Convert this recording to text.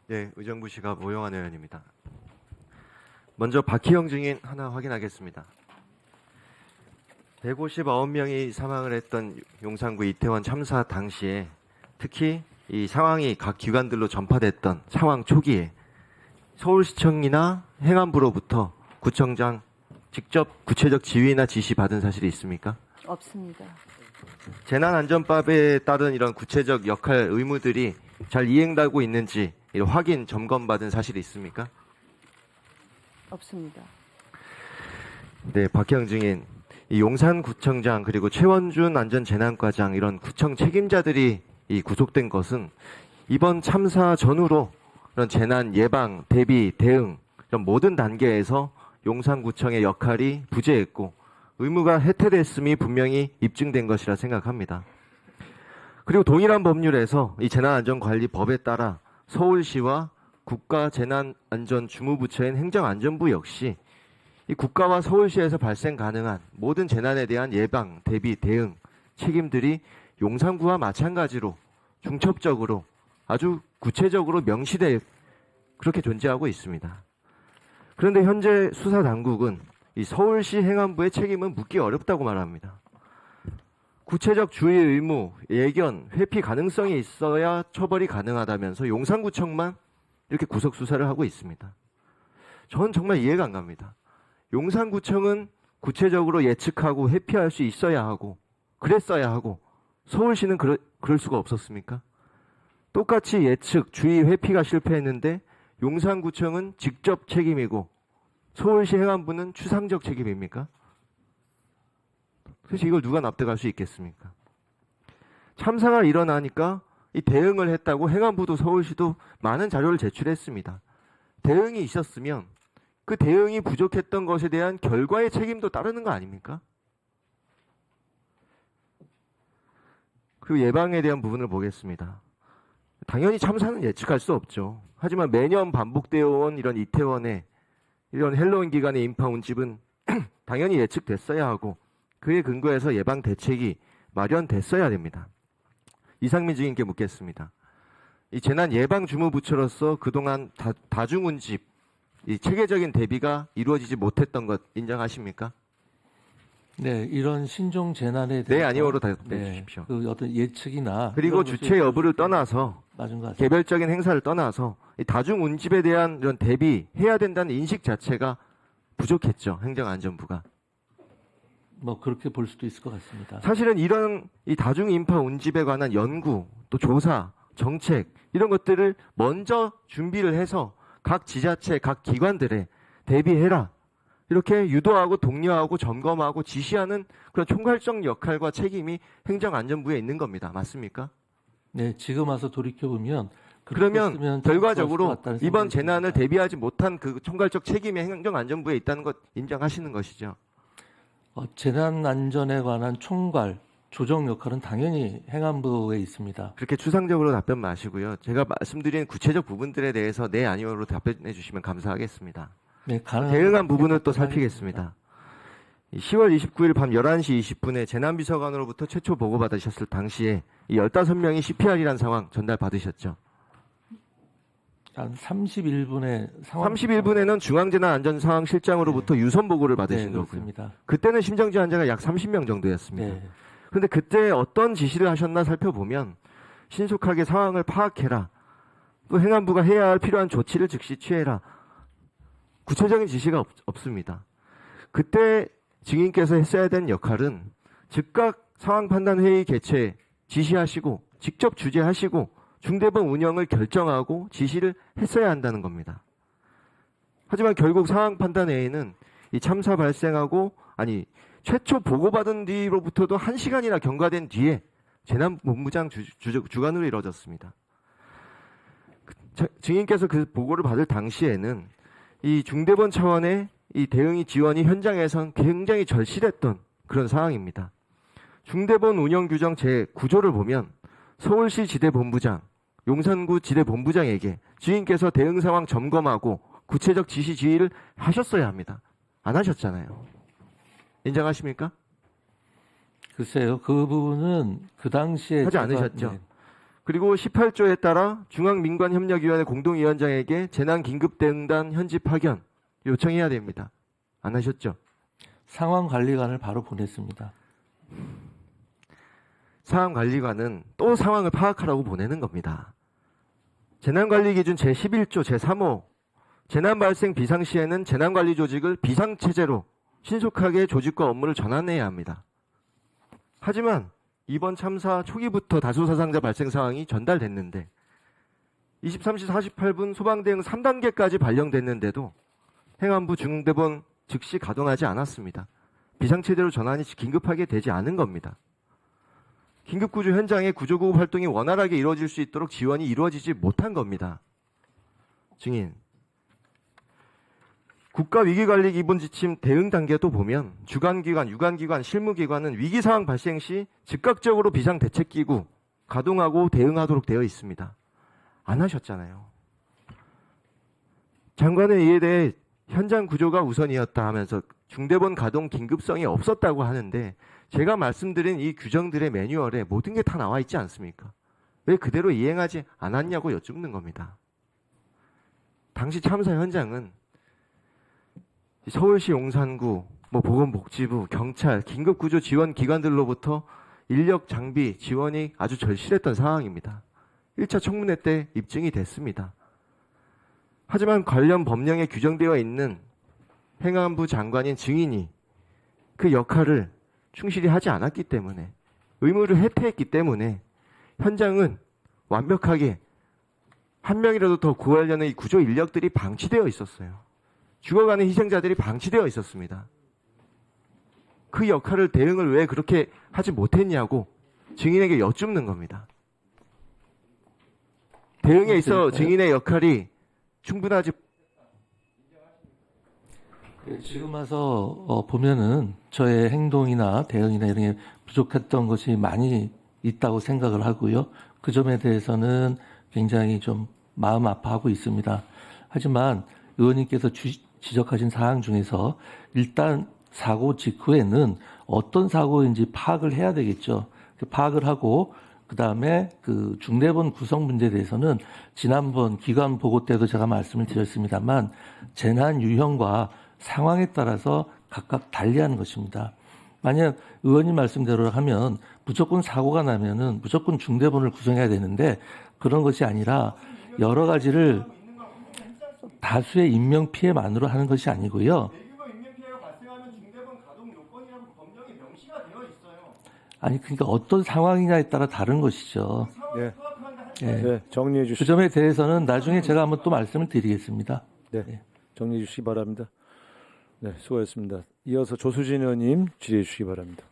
네, 의정부시가 오영환 의원입니다. 먼저 박희영 증인 하나 확인하겠습니다. 159명이 사망을 했던 용산구 이태원 참사 당시에 특히 이 상황이 각 기관들로 전파됐던 상황 초기에 서울시청이나 행안부로부터 구청장 직접 구체적 지휘나 지시 받은 사실이 있습니까? 없습니다. 재난안전법에 따른 이런 구체적 역할 의무들이 잘 이행되고 있는지 이런 확인, 점검받은 사실이 있습니까? 없습니다. 네, 박희영 증인. 이 용산구청장 그리고 최원준 안전재난과장 이런 구청 책임자들이 이 구속된 것은 이번 참사 전후로 이런 재난 예방, 대비, 대응 이런 모든 단계에서 용산구청의 역할이 부재했고 의무가 해태됐음이 분명히 입증된 것이라 생각합니다. 그리고 동일한 법률에서 이 재난안전관리법에 따라 서울시와 국가재난안전주무부처인 행정안전부 역시 이 국가와 서울시에서 발생 가능한 모든 재난에 대한 예방, 대비, 대응 책임들이 용산구와 마찬가지로 중첩적으로 아주 구체적으로 명시돼 그렇게 존재하고 있습니다. 그런데 현재 수사당국은 이 서울시 행안부의 책임은 묻기 어렵다고 말합니다. 구체적 주의 의무, 예견, 회피 가능성이 있어야 처벌이 가능하다면서 용산구청만 이렇게 구속 수사를 하고 있습니다. 전 정말 이해가 안 갑니다. 용산구청은 구체적으로 예측하고 회피할 수 있어야 하고 그랬어야 하고 서울시는 그럴 수가 없었습니까? 똑같이 예측, 주의, 회피가 실패했는데 용산구청은 직접 책임이고 서울시 행안부는 추상적 책임입니까? 그래서 이걸 누가 납득할 수 있겠습니까? 참사가 일어나니까 이 대응을 했다고 행안부도 서울시도 많은 자료를 제출했습니다. 대응이 있었으면 그 대응이 부족했던 것에 대한 결과의 책임도 따르는 거 아닙니까? 그리고 예방에 대한 부분을 보겠습니다. 당연히 참사는 예측할 수 없죠. 하지만 매년 반복되어 온 이런 이태원의 이런 헬로윈 기간의 인파 운집은 당연히 예측됐어야 하고 그에 근거해서 예방 대책이 마련됐어야 됩니다. 이상민 증인께 묻겠습니다. 이 재난 예방 주무부처로서 그동안 다중 운집 이 체계적인 대비가 이루어지지 못했던 것 인정하십니까? 네, 이런 신종 재난에 대해서 네, 아니오로 답변해 주십시오. 그 어떤 예측이나 그리고 주체 여부를 떠나서 맞은 것 같습니다. 개별적인 행사를 떠나서 이 다중 운집에 대한 이런 대비해야 된다는 인식 자체가 부족했죠. 행정안전부가. 뭐 그렇게 볼 수도 있을 것 같습니다. 사실은 이런 이 다중 인파 운집에 관한 연구, 또 조사, 정책 이런 것들을 먼저 준비를 해서 각 지자체, 각 기관들에 대비해라. 이렇게 유도하고 독려하고 점검하고 지시하는 그런 총괄적 역할과 책임이 행정안전부에 있는 겁니다. 맞습니까? 네, 지금 와서 돌이켜 보면 그러면 결과적으로 이번 재난을 대비하지 못한 그 총괄적 책임이 행정안전부에 있다는 것 인정하시는 것이죠. 재난 안전에 관한 총괄 조정 역할은 당연히 행안부에 있습니다. 그렇게 추상적으로 답변 마시고요. 제가 말씀드린 구체적 부분들에 대해서 네 아니오로 답변해 주시면 감사하겠습니다. 네, 대응한 부분을 또 살피겠습니다. 10월 29일 밤 11시 20분에 재난비서관으로부터 최초 보고받으셨을 당시에 이 15명이 CPR이라는 상황 전달받으셨죠. 한 31분에 31분에는 중앙재난안전상황실장으로부터 유선 보고를 받으신 거고요. 그렇습니다. 그때는 심정지 환자가 약 30명 정도였습니다. 네. 그런데 그때 어떤 지시를 하셨나 살펴보면 신속하게 상황을 파악해라. 또 행안부가 해야 할 필요한 조치를 즉시 취해라. 구체적인 지시가 없습니다. 그때 증인께서 했어야 된 역할은 즉각 상황판단회의 개최 지시하시고 직접 주재하시고 중대본 운영을 결정하고 지시를 했어야 한다는 겁니다. 하지만 결국 상황판단회의는 이 참사 발생하고 최초 보고받은 뒤로부터도 1시간이나 경과된 뒤에 재난본부장 주관으로 이루어졌습니다. 증인께서 그 보고를 받을 당시에는 이 중대본 차원의 이 대응이 지원이 현장에선 굉장히 절실했던 그런 상황입니다. 중대본 운영 규정 제9조를 보면 서울시 지대본부장, 용산구 지대본부장에게 주인께서 대응 상황 점검하고 구체적 지시 지휘를 하셨어야 합니다. 안 하셨잖아요. 인정하십니까? 글쎄요, 그 부분은 그 당시에 하지 않으셨죠. 네. 그리고 18조에 따라 중앙민관협력위원회 공동위원장에게 재난긴급대응단 현지 파견 요청해야 됩니다. 안 하셨죠? 상황관리관을 바로 보냈습니다. 상황관리관은 또 상황을 파악하라고 보내는 겁니다. 재난관리기준 제11조 제3호 재난발생 비상시에는 재난관리 조직을 비상체제로 신속하게 조직과 업무를 전환해야 합니다. 하지만 이번 참사 초기부터 다수 사상자 발생 상황이 전달됐는데 23시 48분 소방대응 3단계까지 발령됐는데도 행안부 중대본 즉시 가동하지 않았습니다. 비상체제로 전환이 긴급하게 되지 않은 겁니다. 긴급구조 현장의 구조구급 활동이 원활하게 이루어질 수 있도록 지원이 이루어지지 못한 겁니다. 증인. 국가위기관리 기본지침 대응 단계도 보면 주관기관, 유관기관, 실무기관은 위기상황 발생 시 즉각적으로 비상대책기구 가동하고 대응하도록 되어 있습니다. 안 하셨잖아요. 장관은 이에 대해 현장 구조가 우선이었다 하면서 중대본 가동 긴급성이 없었다고 하는데 제가 말씀드린 이 규정들의 매뉴얼에 모든 게 다 나와 있지 않습니까? 왜 그대로 이행하지 않았냐고 여쭙는 겁니다. 당시 참사 현장은 서울시 용산구, 보건복지부, 경찰, 긴급구조 지원 기관들로부터 인력 장비 지원이 아주 절실했던 상황입니다. 1차 청문회 때 입증이 됐습니다. 하지만 관련 법령에 규정되어 있는 행안부 장관인 증인이 그 역할을 충실히 하지 않았기 때문에 의무를 해태했기 때문에 현장은 완벽하게 한 명이라도 더 구하려는 이 구조 인력들이 방치되어 있었어요. 죽어가는 희생자들이 방치되어 있었습니다. 그 역할을 대응을 왜 그렇게 하지 못했냐고 증인에게 여쭙는 겁니다. 대응에 있어 증인의 역할이 충분하지. 지금 와서 보면은 저의 행동이나 대응이나 이런 게 부족했던 것이 많이 있다고 생각을 하고요. 그 점에 대해서는 굉장히 좀 마음 아파하고 있습니다. 하지만 의원님께서 지적하신 사항 중에서 일단 사고 직후에는 어떤 사고인지 파악을 해야 되겠죠. 파악을 하고 그다음에 그 중대본 구성 문제에 대해서는 지난번 기관 보고 때도 제가 말씀을 드렸습니다만 재난 유형과 상황에 따라서 각각 달리하는 것입니다. 만약 의원님 말씀대로 하면 무조건 사고가 나면은 무조건 중대본을 구성해야 되는데 그런 것이 아니라 여러 가지를 다수의 인명 피해만으로 하는 것이 아니고요. 대규모 인명 피해가 발생하면 중대본 가동 요건이라고 법령에 명시가 되어 있어요. 아니 그러니까 어떤 상황이냐에 따라 다른 것이죠. 네. 예. 네, 정리해 그 주시기 점에 대해서는 나중에 제가 한번 또 말씀을 드리겠습니다. 네, 정리해 주시기 바랍니다. 네, 수고하셨습니다. 이어서 조수진 의원님 질의해 주시기 바랍니다.